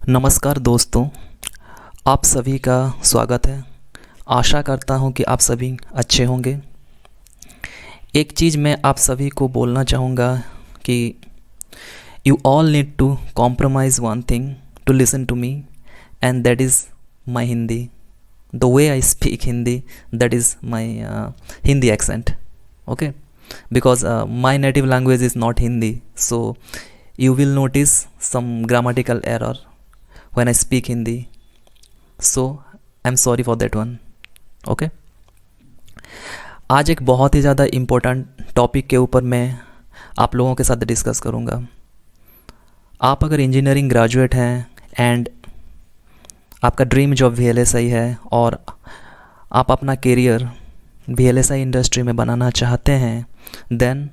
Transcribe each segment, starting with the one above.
नमस्कार दोस्तों, आप सभी का स्वागत है। आशा करता हूँ कि आप सभी अच्छे होंगे। एक चीज़ मैं आप सभी को बोलना चाहूँगा कि you all need to compromise one thing to listen to me, and that is my Hindi. The way I speak Hindi, that is my Hindi accent. Okay, because my native language is not Hindi, so you will notice some grammatical error when I speak Hindi, so I'm sorry for that one. Okay, आज एक बहुत ही ज़्यादा important topic के ऊपर मैं आप लोगों के साथ डिस्कस करूँगा। आप अगर इंजीनियरिंग ग्रेजुएट हैं एंड आपका ड्रीम जॉब VLSI है और आप अपना करियर VLSI इंडस्ट्री में बनाना चाहते हैं, then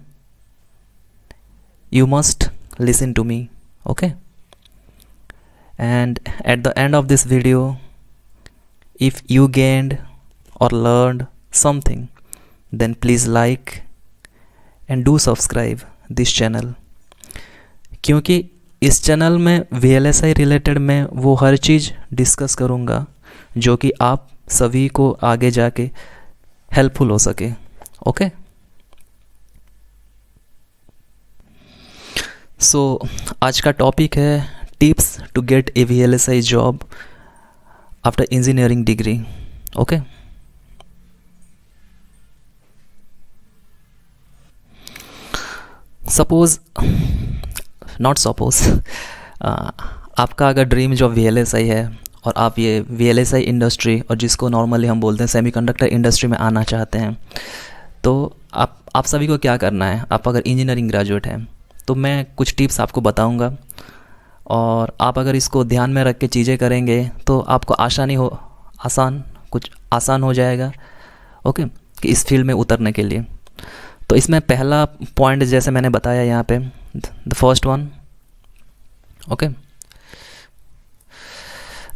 you must listen to me. Okay, and at the end of this video, if you gained or learned something, then please like and do subscribe this channel, क्योंकि इस channel में VLSI related मैं वो हर चीज़ discuss करूँगा जो कि आप सभी को आगे जाके हेल्पफुल हो सके। ओके, सो आज का टॉपिक है tips to get a VLSI job after engineering degree. Okay, not suppose आपका अगर ड्रीम जॉब VLSI है और आप ये VLSI इंडस्ट्री और जिसको नॉर्मली हम बोलते हैं सेमीकंडक्टर इंडस्ट्री में आना चाहते हैं, तो आप सभी को क्या करना है। आप अगर इंजीनियरिंग ग्रेजुएट हैं तो मैं कुछ टिप्स आपको बताऊंगा, और आप अगर इसको ध्यान में रख के चीज़ें करेंगे तो आपको आसान हो जाएगा। ओके, कि इस फील्ड में उतरने के लिए। तो इसमें पहला पॉइंट जैसे मैंने बताया यहाँ पे, द फर्स्ट वन। ओके,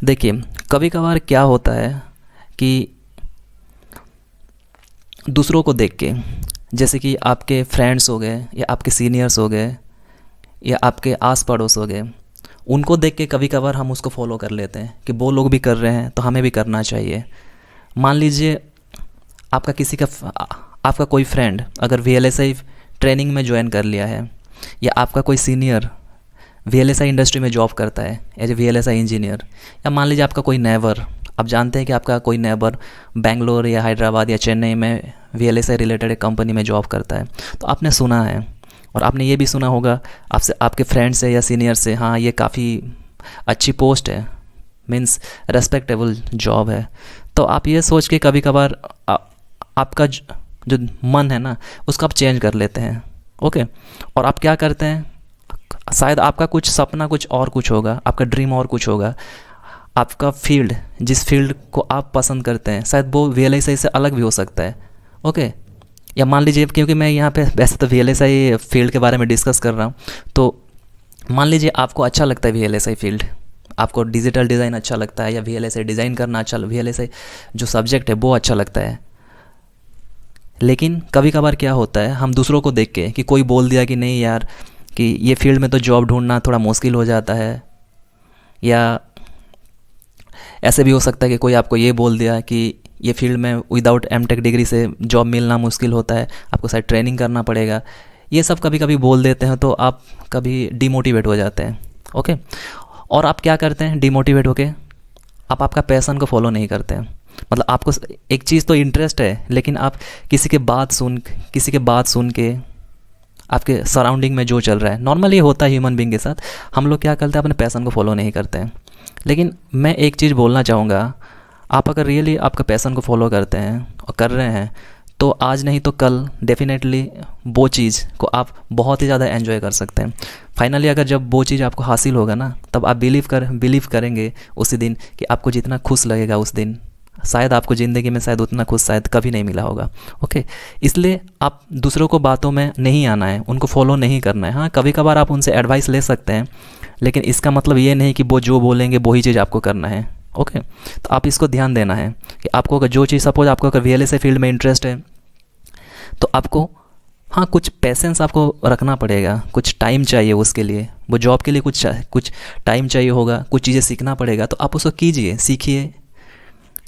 देखिए कभी कभार क्या होता है कि दूसरों को देख के, जैसे कि आपके फ्रेंड्स हो गए या आपके सीनियर्स हो गए या आपके आस पड़ोस हो गए, उनको देख के कभी कभार हम उसको फॉलो कर लेते हैं कि वो लोग भी कर रहे हैं तो हमें भी करना चाहिए। मान लीजिए आपका कोई फ्रेंड अगर VLSI ट्रेनिंग में ज्वाइन कर लिया है, या आपका कोई सीनियर VLSI इंडस्ट्री में जॉब करता है एज ए VLSI इंजीनियर, या मान लीजिए आपका कोई नेबर, आप जानते हैं कि आपका कोई नेबर बेंगलोर या हैदराबाद या चेन्नई में VLSI रिलेटेड एक कंपनी में जॉब करता है, तो आपने सुना है और आपने ये भी सुना होगा आपसे, आपके फ्रेंड से या सीनियर से, हाँ ये काफ़ी अच्छी पोस्ट है, मीन्स रेस्पेक्टेबल जॉब है। तो आप ये सोच के कभी कभार आपका जो मन है ना उसको आप चेंज कर लेते हैं। ओके, और आप क्या करते हैं, शायद आपका कुछ सपना कुछ और कुछ होगा, आपका ड्रीम और कुछ होगा, आपका फील्ड जिस फील्ड को आप पसंद करते हैं शायद वो VLSI से अलग भी हो सकता है। ओके, या मान लीजिए, क्योंकि मैं यहाँ पे वैसे तो VLSI फील्ड के बारे में डिस्कस कर रहा हूँ, तो मान लीजिए आपको अच्छा लगता है VLSI फील्ड, आपको डिजिटल डिज़ाइन अच्छा लगता है या VLSI डिज़ाइन करना अच्छा, VLSI जो सब्जेक्ट है वो अच्छा लगता है। लेकिन कभी कभार क्या होता है, हम दूसरों को देख के कि कोई बोल दिया कि नहीं यार कि ये फील्ड में तो जॉब ढूंढना थोड़ा मुश्किल हो जाता है, या ऐसे भी हो सकता है कि कोई आपको ये बोल दिया कि ये फील्ड में विदाउट M.Tech डिग्री से जॉब मिलना मुश्किल होता है, आपको शायद ट्रेनिंग करना पड़ेगा। ये सब कभी कभी बोल देते हैं तो आप कभी डिमोटिवेट हो जाते हैं। ओके, और आप क्या करते हैं, डिमोटिवेट होके आप आपका पैशन को फॉलो नहीं करते हैं। मतलब आपको एक चीज़ तो इंटरेस्ट है, लेकिन आप किसी के बात सुन के आपके सराउंडिंग में जो चल रहा है, नॉर्मली होता है ह्यूमन बीइंग के साथ, हम लोग क्या करते हैं, अपने पैशन को फॉलो नहीं करते हैं। लेकिन मैं एक चीज़ बोलना चाहूँगा, आप अगर रियली आपका पैशन को फॉलो करते हैं और कर रहे हैं, तो आज नहीं तो कल डेफिनेटली वो चीज़ को आप बहुत ही ज़्यादा एंजॉय कर सकते हैं। फाइनली अगर जब वो चीज़ आपको हासिल होगा ना, तब आप बिलीव करेंगे उसी दिन कि आपको जितना खुश लगेगा उस दिन, शायद आपको ज़िंदगी में शायद उतना खुश शायद कभी नहीं मिला होगा। ओके, इसलिए आप दूसरों को बातों में नहीं आना है, उनको फॉलो नहीं करना है। हाँ, कभी कभार आप उनसे एडवाइस ले सकते हैं, लेकिन इसका मतलब ये नहीं कि वो जो बोलेंगे वही चीज़ आपको करना है। ओके, तो आप इसको ध्यान देना है कि आपको अगर जो चीज़, सपोज आपको अगर VLSI फील्ड में इंटरेस्ट है, तो आपको हाँ, कुछ पेशेंस आपको रखना पड़ेगा, कुछ टाइम चाहिए उसके लिए, वो जॉब के लिए कुछ टाइम चाहिए होगा, कुछ चीज़ें सीखना पड़ेगा, तो आप उसको कीजिए, सीखिए,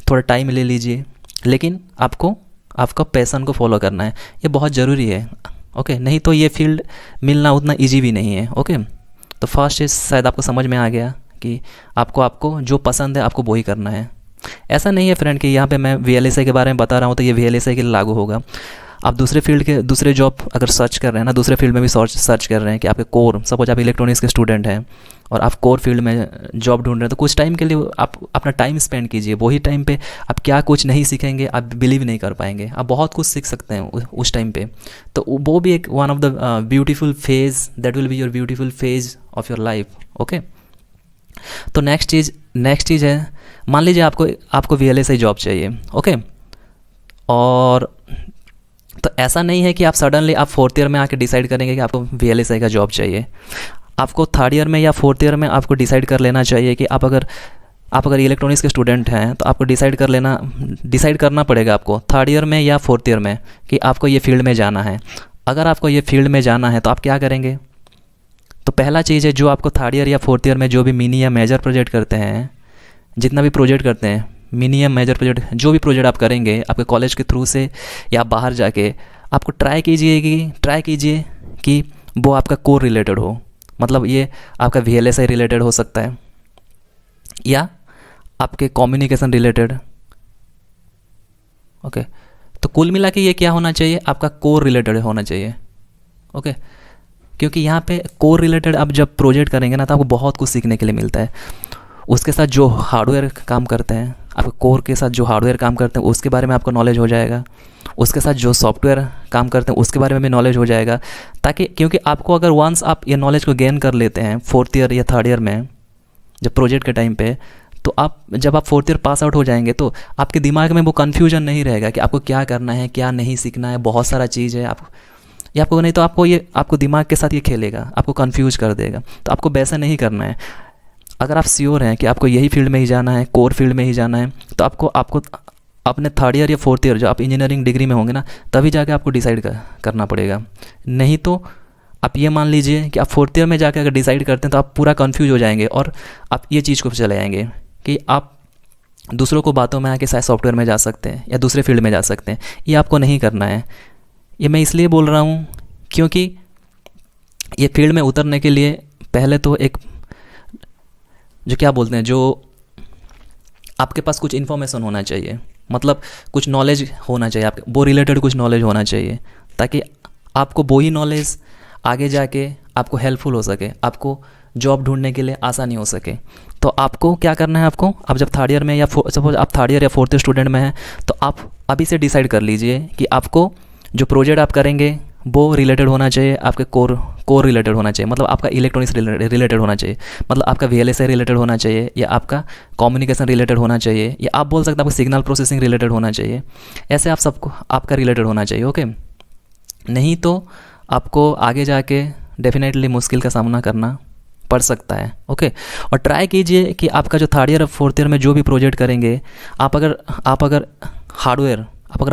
थोड़ा टाइम ले लीजिए, लेकिन आपको आपका पैशन को फॉलो करना है, ये बहुत ज़रूरी है। ओके, नहीं तो ये फील्ड मिलना उतना इजी भी नहीं है। ओके, तो फर्स्ट चीज़ शायद आपको समझ में आ गया कि आपको आपको जो पसंद है आपको वही करना है। ऐसा नहीं है फ्रेंड कि यहाँ पे मैं वीएलएसआई के बारे में बता रहा हूँ तो ये वीएलएसआई के लिए लागू होगा। आप दूसरे फील्ड के दूसरे जॉब अगर सर्च कर रहे हैं ना, दूसरे फील्ड में भी सर्च कर रहे हैं कि आपके कोर, सपोज आप इलेक्ट्रॉनिक्स के स्टूडेंट हैं और आप कोर फील्ड में जॉब ढूंढ रहे हैं, तो कुछ टाइम के लिए आप अपना टाइम स्पेंड कीजिए। वही टाइम पे आप क्या कुछ नहीं सीखेंगे आप बिलीव नहीं कर पाएंगे, आप बहुत कुछ सीख सकते हैं उस टाइम पे। तो वो भी एक one of the beautiful phase, that will be your beautiful phase of your life. Okay, तो नेक्स्ट चीज़ है, मान लीजिए आपको वीएलएसआई जॉब चाहिए। ओके, और तो ऐसा नहीं है कि आप सडनली आप फोर्थ ईयर में आके डिसाइड करेंगे कि आपको वीएलएसआई का जॉब चाहिए। आपको थर्ड ईयर में या फोर्थ ईयर में आपको डिसाइड कर लेना चाहिए कि आप अगर इलेक्ट्रॉनिक्स के स्टूडेंट हैं तो आपको डिसाइड करना पड़ेगा आपको थर्ड ईयर में या फोर्थ ईयर में कि आपको ये फील्ड में जाना है। अगर आपको ये फील्ड में जाना है तो आप क्या करेंगे? तो पहला चीज़ है, जो आपको थर्ड ईयर या फोर्थ ईयर में जो भी मिनी या मेजर प्रोजेक्ट करते हैं, जितना भी प्रोजेक्ट करते हैं, मिनी या मेजर प्रोजेक्ट, जो भी प्रोजेक्ट आप करेंगे आपके कॉलेज के थ्रू से या बाहर जाके, आपको ट्राई कीजिए कि वो आपका कोर रिलेटेड हो। मतलब ये आपका वीएलएसआई रिलेटेड हो सकता है या आपके कम्युनिकेशन रिलेटेड। ओके, तो कुल मिला के ये क्या होना चाहिए? आपका कोर रिलेटेड होना चाहिए। ओके, क्योंकि यहाँ पे कोर रिलेटेड आप जब प्रोजेक्ट करेंगे ना तो आपको बहुत कुछ सीखने के लिए मिलता है। उसके साथ जो हार्डवेयर काम करते हैं, आपके कोर के साथ जो हार्डवेयर काम करते हैं उसके बारे में आपको नॉलेज हो जाएगा। उसके साथ जो सॉफ्टवेयर काम करते हैं उसके बारे में भी नॉलेज हो जाएगा। ताकि क्योंकि आपको अगर वंस आप ये नॉलेज को गेन कर लेते हैं फोर्थ ईयर या थर्ड ईयर में जब प्रोजेक्ट के टाइम पे, तो जब आप फोर्थ ईयर पास आउट हो जाएंगे तो आपके दिमाग में वो कन्फ्यूजन नहीं रहेगा कि आपको क्या करना है, क्या नहीं सीखना है। बहुत सारा चीज़ है आपको नहीं तो आपको दिमाग के साथ ये खेलेगा, आपको कन्फ्यूज कर देगा। तो आपको वैसा नहीं करना है। अगर आप श्योर हैं कि आपको यही फील्ड में ही जाना है, कोर फील्ड में ही जाना है, तो आपको अपने थर्ड ईयर या फोर्थ ईयर जो आप इंजीनियरिंग डिग्री में होंगे ना, तभी जाके आपको डिसाइड करना पड़ेगा। नहीं तो आप ये मान लीजिए कि आप फोर्थ ईयर में जाकर अगर डिसाइड करते हैं तो आप पूरा कंफ्यूज हो जाएंगे और आप ये चीज़ को चले जाएंगे कि आप दूसरों को बातों में आके शायद सॉफ्टवेयर में जा सकते हैं या दूसरे फील्ड में जा सकते हैं। ये आपको नहीं करना है। ये मैं इसलिए बोल रहा हूँ क्योंकि ये फील्ड में उतरने के लिए पहले तो एक जो क्या बोलते हैं, जो आपके पास कुछ इन्फॉर्मेशन होना चाहिए, मतलब कुछ नॉलेज होना चाहिए, आपके वो रिलेटेड कुछ नॉलेज होना चाहिए, ताकि आपको वही नॉलेज आगे जाके आपको हेल्पफुल हो सके, आपको जॉब ढूंढने के लिए आसानी हो सके। तो आपको क्या करना है, आप जब थर्ड ईयर में या सपोज आप थर्ड ईयर या फोर्थ ईयर स्टूडेंट में हैं तो आप अभी से डिसाइड कर लीजिए कि आपको जो प्रोजेक्ट आप करेंगे वो रिलेटेड होना चाहिए, आपके कोर रिलेटेड होना चाहिए, मतलब आपका इलेक्ट्रॉनिक्स रिलेटेड होना चाहिए, मतलब आपका वीएलएसआई रिलेटेड होना चाहिए, या आपका कम्युनिकेशन रिलेटेड होना चाहिए, या आप बोल सकते हैं आपको सिग्नल प्रोसेसिंग रिलेटेड होना चाहिए। ऐसे आप सबको आपका रिलेटेड होना चाहिए। ओके, नहीं तो आपको आगे जाके डेफिनेटली मुश्किल का सामना करना पड़ सकता है। ओके, और ट्राई कीजिए कि आपका जो थर्ड ईयर और फोर्थ ईयर में जो भी प्रोजेक्ट करेंगे, आप अगर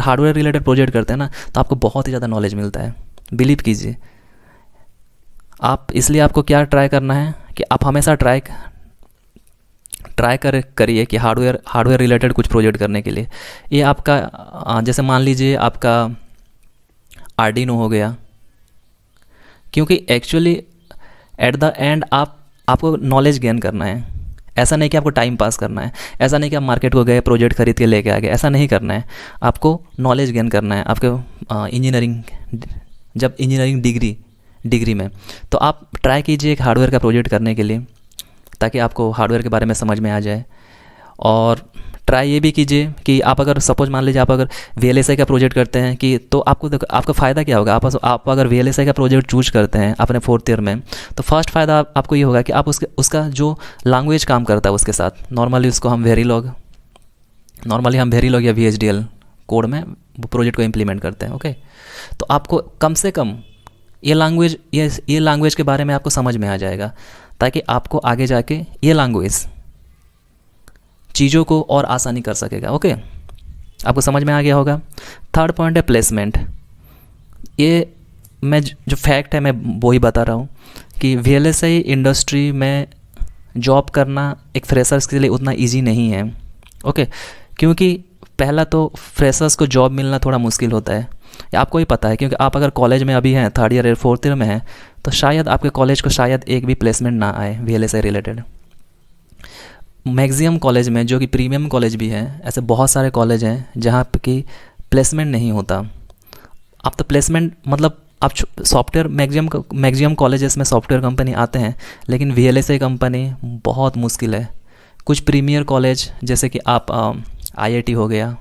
हार्डवेयर रिलेटेड प्रोजेक्ट करते हैं ना तो आपको बहुत ही ज़्यादा नॉलेज मिलता है, बिलीव कीजिए आप। इसलिए आपको क्या ट्राई करना है कि आप हमेशा ट्राई करिए कि हार्डवेयर रिलेटेड कुछ प्रोजेक्ट करने के लिए। ये आपका जैसे मान लीजिए आपका आर्डिनो हो गया, क्योंकि एक्चुअली एट द एंड आपको नॉलेज गेन करना है। ऐसा नहीं कि आपको टाइम पास करना है, ऐसा नहीं कि आप मार्केट को गए प्रोजेक्ट खरीद के लेके आ गए, ऐसा नहीं करना है। आपको नॉलेज गेन करना है आपके इंजीनियरिंग डिग्री में। तो आप ट्राई कीजिए एक हार्डवेयर का प्रोजेक्ट करने के लिए, ताकि आपको हार्डवेयर के बारे में समझ में आ जाए। और ट्राई ये भी कीजिए कि आप अगर सपोज मान लीजिए आप अगर वीएलएसआई का प्रोजेक्ट करते हैं कि तो आपका फ़ायदा क्या होगा। आप अगर वीएलएसआई का प्रोजेक्ट चूज करते हैं अपने फोर्थ ईयर में, तो फर्स्ट फ़ायदा आपको ये होगा कि आप उसका जो लैंग्वेज काम करता है उसके साथ, नॉर्मली हम वेरीलॉग या VHDL कोड में वो प्रोजेक्ट को इम्प्लीमेंट करते हैं। ओके, तो आपको कम से कम ये लैंग्वेज के बारे में आपको समझ में आ जाएगा, ताकि आपको आगे जाके ये लैंग्वेज चीज़ों को और आसानी कर सकेगा। ओके, आपको समझ में आ गया होगा। थर्ड पॉइंट है प्लेसमेंट। ये जो फैक्ट है मैं वो ही बता रहा हूँ कि वीएलएसआई इंडस्ट्री में जॉब करना एक फ्रेशर्स के लिए उतना इजी नहीं है। ओके, क्योंकि पहला तो फ्रेशर्स को जॉब मिलना थोड़ा मुश्किल होता है, ये आपको ही पता है, क्योंकि आप अगर कॉलेज में अभी हैं, थर्ड ईयर या फोर्थ ईयर में हैं, तो शायद आपके कॉलेज को शायद एक भी प्लेसमेंट ना आए वीएलएसआई रिलेटेड। मैक्सिमम कॉलेज में, जो कि प्रीमियम कॉलेज भी हैं, ऐसे बहुत सारे कॉलेज हैं जहाँ पे कि प्लेसमेंट नहीं होता। आप तो प्लेसमेंट मतलब आप सॉफ्टवेयर, मैक्सिमम कॉलेजेस में सॉफ्टवेयर कंपनी आते हैं, लेकिन वीएलएसआई कंपनी बहुत मुश्किल है। कुछ प्रीमियर कॉलेज जैसे कि आप आईआईटी हो गया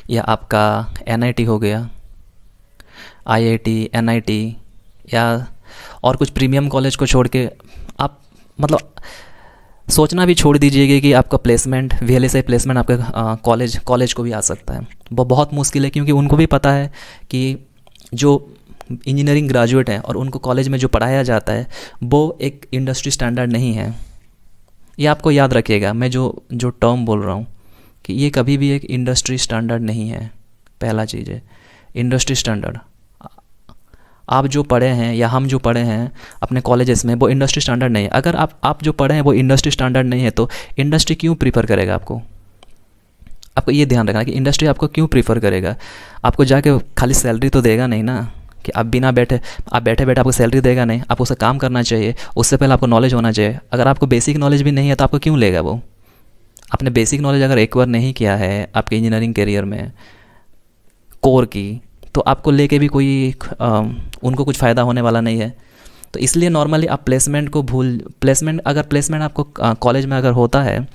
या आपका एनआईटी हो गया, आईआईटी, एनआईटी या और कुछ प्रीमियम कॉलेज को छोड़ के आप मतलब सोचना भी छोड़ दीजिएगा कि आपका प्लेसमेंट, वीएलएसआई प्लेसमेंट आपके कॉलेज को भी आ सकता है। वो बहुत मुश्किल है, क्योंकि उनको भी पता है कि जो इंजीनियरिंग ग्रेजुएट हैं और उनको कॉलेज में जो पढ़ाया जाता है वो एक इंडस्ट्री स्टैंडर्ड नहीं है। ये आपको याद रखिएगा, मैं जो टर्म बोल रहा हूँ कि ये कभी भी एक इंडस्ट्री स्टैंडर्ड नहीं है। पहला चीज़ है इंडस्ट्री स्टैंडर्ड। आप जो पढ़े हैं या हम जो पढ़े हैं अपने कॉलेजेस में, वो इंडस्ट्री स्टैंडर्ड नहीं है। अगर आप जो पढ़े हैं वो इंडस्ट्री स्टैंडर्ड नहीं है, तो इंडस्ट्री क्यों प्रीफर करेगा आपको? आपको ये ध्यान रखना कि इंडस्ट्री आपको क्यों प्रीफर करेगा। आपको जाके खाली सैलरी तो देगा नहीं ना, कि आप बैठे बैठे आपको सैलरी देगा नहीं। आपको उससे काम करना चाहिए, उससे पहले आपको नॉलेज होना चाहिए। अगर आपको बेसिक नॉलेज भी नहीं है तो आपको क्यों लेगा वो? आपने बेसिक नॉलेज अगर एक बार नहीं किया है आपके इंजीनियरिंग करियर में कोर की, तो आपको लेके भी कोई उनको कुछ फ़ायदा होने वाला नहीं है। तो इसलिए नॉर्मली आप प्लेसमेंट अगर प्लेसमेंट आपको कॉलेज में अगर होता है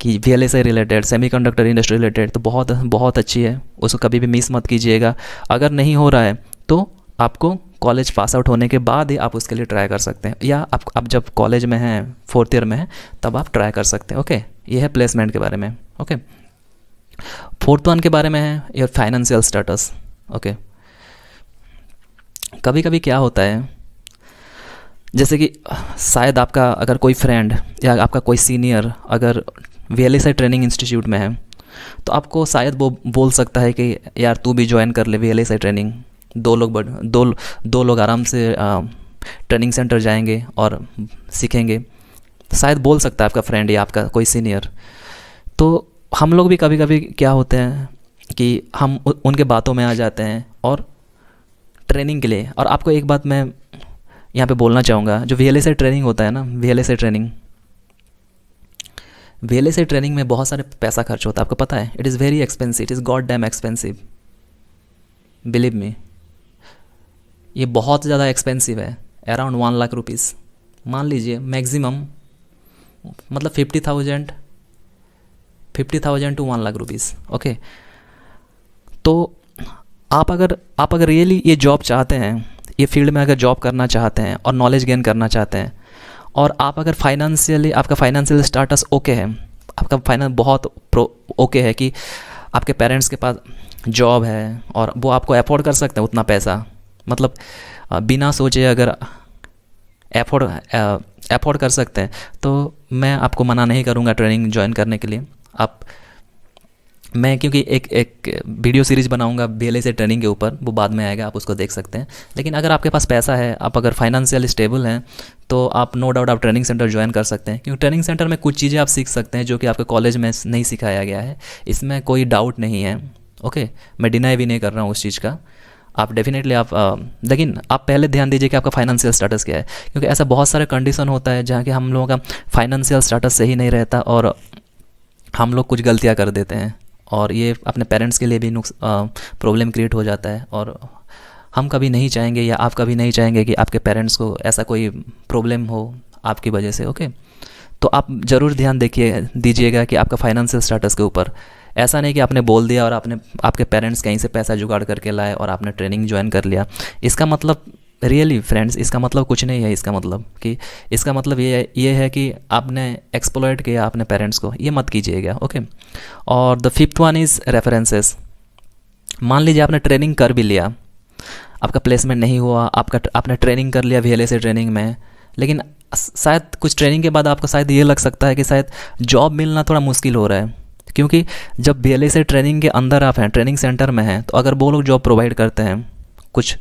कि VLSI related, semiconductor industry related, तो बहुत बहुत अच्छी है, उसको कभी भी मिस मत कीजिएगा। अगर नहीं हो रहा है तो आपको कॉलेज पास आउट होने के बाद ही आप उसके लिए ट्राई कर सकते हैं, या आप जब कॉलेज में हैं, फोर्थ ईयर में हैं, तब आप ट्राई कर सकते हैं। ओके, ये है प्लेसमेंट के बारे में। ओके, फोर्थ वन के बारे में है योर फाइनेंशियल स्टेटस। ओके, कभी कभी क्या होता है, जैसे कि शायद आपका अगर कोई फ्रेंड या आपका कोई सीनियर अगर वीएलएसआई ट्रेनिंग इंस्टीट्यूट में है, तो आपको शायद वो बोल सकता है कि यार तू भी ज्वाइन कर ले वीएलएसआई ट्रेनिंग। दो लोग आराम से ट्रेनिंग सेंटर जाएंगे और सीखेंगे। तो शायद बोल सकता है आपका फ्रेंड या आपका कोई सीनियर। तो हम लोग भी कभी कभी क्या होते हैं कि हम उनके बातों में आ जाते हैं और ट्रेनिंग के लिए। और आपको एक बात मैं यहाँ पे बोलना चाहूँगा, जो वीएलएसआई ट्रेनिंग होता है ना, वीएलएसआई ट्रेनिंग में बहुत सारे पैसा खर्च होता है, आपको पता है। It is very expensive, it is god damn expensive, believe me. ये बहुत ज़्यादा एक्सपेंसिव है, अराउंड 1 लाख रुपीज़ मान लीजिए मैक्सिमम, मतलब 50,000 टू 1 लाख रुपीज़। ओके, तो आप अगर रियली ये जॉब चाहते हैं, ये फील्ड में अगर जॉब करना चाहते हैं और नॉलेज गेन करना चाहते हैं, और आप अगर आपका फाइनेंशियल स्टेटस ओके है, आपका फाइनेंस बहुत ओके है कि आपके पेरेंट्स के पास जॉब है और वो आपको अफोर्ड कर सकते हैं उतना पैसा, मतलब बिना सोचे अगर अफोर्ड कर सकते हैं, तो मैं आपको मना नहीं करूँगा ट्रेनिंग ज्वाइन करने के लिए। मैं क्योंकि एक वीडियो सीरीज़ बनाऊंगा वीएलएसआई ट्रेनिंग के ऊपर, वो बाद में आएगा, आप उसको देख सकते हैं। लेकिन अगर आपके पास पैसा है, आप अगर फाइनेंशियल स्टेबल हैं, तो आप नो डाउट आप ट्रेनिंग सेंटर ज्वाइन कर सकते हैं, क्योंकि ट्रेनिंग सेंटर में कुछ चीज़ें आप सीख सकते हैं जो कि आपके कॉलेज में नहीं सिखाया गया है, इसमें कोई डाउट नहीं है। ओके, मैं डिनाई भी नहीं कर रहा हूँ उस चीज़ का। आप डेफिनेटली लेकिन आप पहले ध्यान दीजिए कि आपका फाइनेंशियल स्टेटस क्या है, क्योंकि ऐसा बहुत सारे कंडीशन होता है जहाँ कि हम लोगों का फाइनेंशियल स्टेटस सही नहीं रहता और हम लोग कुछ गलतियाँ कर देते हैं, और ये अपने पेरेंट्स के लिए भी प्रॉब्लम क्रिएट हो जाता है। और हम कभी नहीं चाहेंगे या आप कभी नहीं चाहेंगे कि आपके पेरेंट्स को ऐसा कोई प्रॉब्लम हो आपकी वजह से। ओके, तो आप ज़रूर ध्यान दीजिएगा कि आपका फाइनेंशियल स्टेटस के ऊपर। ऐसा नहीं कि आपने बोल दिया और आपके पेरेंट्स कहीं से पैसा जुगाड़ करके लाए और आपने ट्रेनिंग ज्वाइन कर लिया। इसका मतलब रियली फ्रेंड्स, इसका मतलब कुछ नहीं है। इसका मतलब ये है कि आपने एक्सप्लॉइट किया अपने पेरेंट्स को, ये मत कीजिएगा। ओके, और the fifth one is references. मान लीजिए आपने ट्रेनिंग कर भी लिया, आपका प्लेसमेंट नहीं हुआ, आपने ट्रेनिंग कर लिया वीएलएसआई ट्रेनिंग में, लेकिन शायद कुछ ट्रेनिंग के बाद आपको शायद ये लग सकता है कि शायद जॉब मिलना थोड़ा मुश्किल हो रहा है, क्योंकि जब वीएलएसआई ट्रेनिंग के अंदर आप हैं, ट्रेनिंग सेंटर में हैं, तो अगर वो लोग जॉब प्रोवाइड करते हैं, कुछ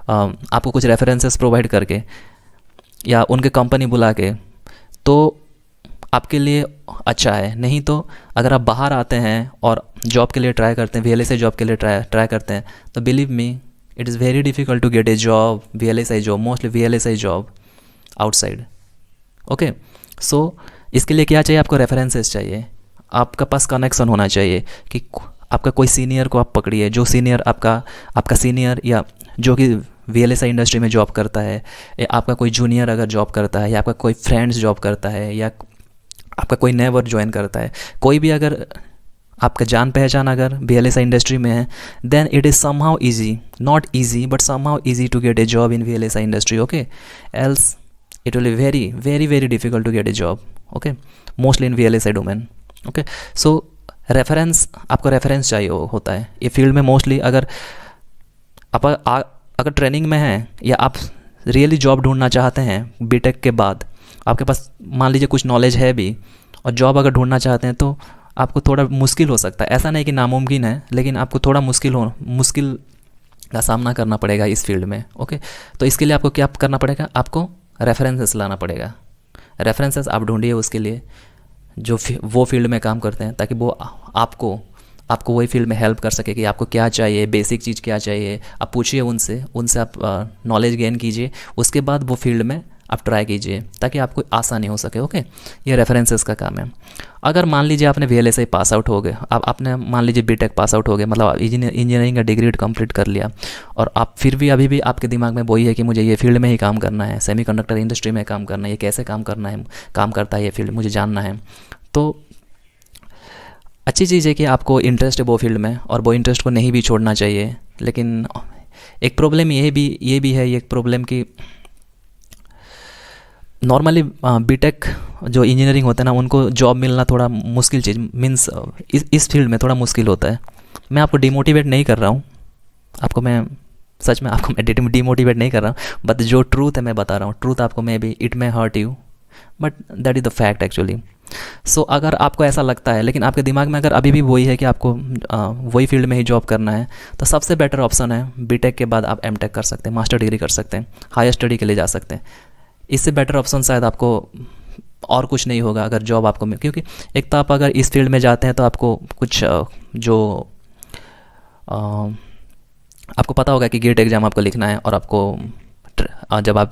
आपको कुछ रेफरेंसेस प्रोवाइड करके या उनके कंपनी बुला के, तो आपके लिए अच्छा है। नहीं तो अगर आप बाहर आते हैं और जॉब के लिए ट्राई करते हैं, VLSI जॉब के लिए ट्राई करते हैं, तो believe me it is very difficult to get a job, VLSI job, mostly VLSI job outside. Okay, so इसके लिए क्या चाहिए? आपको रेफरेंसेस चाहिए, आपका पास कनेक्शन होना चाहिए कि आपका कोई सीनियर को आप पकड़िए, जो सीनियर आपका सीनियर या जो कि VLSI इंडस्ट्री में जॉब करता है, या आपका कोई जूनियर अगर जॉब करता है, या आपका कोई फ्रेंड्स जॉब करता है, या आपका कोई नेवर ज्वाइन करता है, कोई भी अगर आपका जान पहचान अगर VLSI इंडस्ट्री में है, then it is somehow easy, not easy but somehow easy to get a job in VLSI industry. Okay, else it will be very very very difficult to get a job. Okay, mostly in VLSI domain. Okay, so reference, आपको reference चाहिए होता है ये field में। Mostly अगर आप अगर training में हैं या आप रियली जॉब ढूंढना चाहते हैं बीटेक के बाद, आपके पास मान लीजिए कुछ नॉलेज है भी, और जॉब अगर ढूंढना चाहते हैं, तो आपको थोड़ा मुश्किल हो सकता है। ऐसा नहीं कि नामुमकिन है, लेकिन आपको थोड़ा मुश्किल का सामना करना पड़ेगा इस फील्ड में। ओके, तो इसके लिए आपको क्या करना पड़ेगा? आपको रेफरेंसेस लाना पड़ेगा। रेफरेंसेस आप ढूंढिए उसके लिए जो वो फील्ड में काम करते हैं, ताकि वो आपको वही फील्ड में हेल्प कर सके कि आपको क्या चाहिए, बेसिक चीज़ क्या चाहिए। आप पूछिए उनसे आप नॉलेज गेन कीजिए, उसके बाद वो फील्ड में आप ट्राई कीजिए ताकि आपको आसानी हो सके। ओके, ये रेफरेंसेस का काम है। अगर मान लीजिए आपने VLSI पास आउट हो गए, आपने मान लीजिए बीटेक पास आउट हो गए, मतलब इंजीनियरिंग का डिग्री कंप्लीट कर लिया, और आप फिर भी अभी भी आपके दिमाग में वही है कि मुझे ये फील्ड में ही काम करना है, सेमीकंडक्टर इंडस्ट्री में काम करना है, ये कैसे काम करता है ये फील्ड मुझे जानना है। तो अच्छी चीज़ है कि आपको इंटरेस्ट है वो फील्ड में, और वो इंटरेस्ट को नहीं भी छोड़ना चाहिए। लेकिन एक प्रॉब्लम ये भी है, ये प्रॉब्लम कि नॉर्मली बीटेक जो इंजीनियरिंग होता है ना, उनको जॉब मिलना थोड़ा मुश्किल चीज़, मीन्स इस फील्ड में थोड़ा मुश्किल होता है। मैं आपको डिमोटिवेट नहीं कर रहा हूँ, सच में आपको मैं डिमोटिवेट नहीं कर रहा हूँ, बट जो ट्रूथ है मैं बता रहा हूँ। ट्रूथ आपको may be it may hurt you, but that is the fact actually. So अगर आपको ऐसा लगता है, लेकिन आपके दिमाग में अगर अभी भी वही है कि आपको वही फील्ड में ही जॉब करना है, तो सबसे बेटर ऑप्शन है बीटेक के बाद आप एमटेक कर सकते हैं, मास्टर डिग्री कर सकते हैं, हायर स्टडी के लिए जा सकते हैं। इससे बेटर ऑप्शन शायद आपको और कुछ नहीं होगा अगर जॉब आपको मिल, क्योंकि एक तो आप अगर इस फील्ड में जाते हैं तो आपको कुछ आपको पता होगा कि गेट एग्ज़ाम आपको लिखना है, और आपको जब आप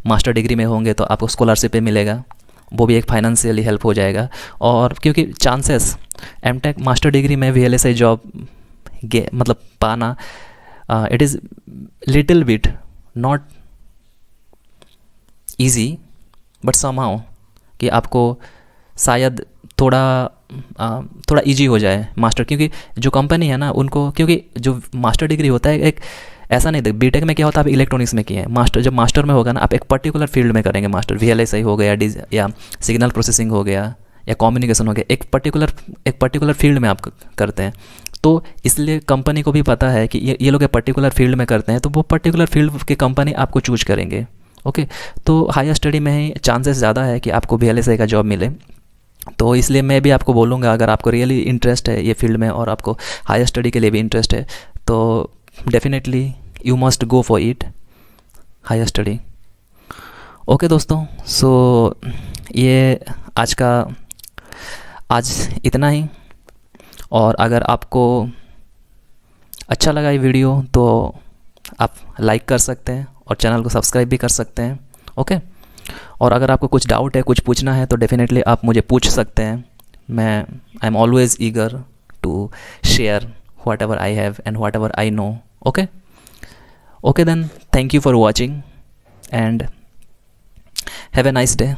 मास्टर डिग्री में होंगे तो आपको स्कॉलरशिप पे मिलेगा, वो भी एक फाइनेंशियली हेल्प हो जाएगा। और क्योंकि चांसेस एमटेक मास्टर डिग्री में VLSI जॉब मतलब पाना, it is little bit not easy but somehow कि आपको शायद थोड़ा इजी हो जाए मास्टर, क्योंकि जो कंपनी है ना उनको, क्योंकि जो मास्टर डिग्री होता है एक ऐसा नहीं, देख बीटेक में क्या होता है, आप इलेक्ट्रॉनिक्स में किए हैं, जब मास्टर में होगा ना, आप एक पर्टिकुलर फील्ड में करेंगे मास्टर। VLSI हो गया, या सिग्नल प्रोसेसिंग हो गया, या कम्युनिकेशन हो गया, एक पर्टिकुलर फील्ड में आप करते हैं। तो इसलिए कंपनी को भी पता है कि ये लोग एक पर्टिकुलर फील्ड में करते हैं, तो वो पर्टिकुलर फील्ड की कंपनी आपको चूज करेंगे। ओके, तो हायर स्टडी में ही चांसेस ज़्यादा है कि आपको VLSI का जॉब मिले। तो इसलिए मैं भी आपको बोलूँगा, अगर आपको रियली इंटरेस्ट है ये फील्ड में और आपको हायर स्टडी के लिए भी इंटरेस्ट है, तो definitely you must go for it, higher study. Okay दोस्तों, सो ये आज इतना ही। और अगर आपको अच्छा लगा ये वीडियो तो आप लाइक कर सकते हैं और चैनल को सब्सक्राइब भी कर सकते हैं। ओके, और अगर आपको कुछ डाउट है, कुछ पूछना है, तो डेफिनेटली आप मुझे पूछ सकते हैं। I am always eager to share whatever I have and whatever I know. Okay then, thank you for watching and have a nice day.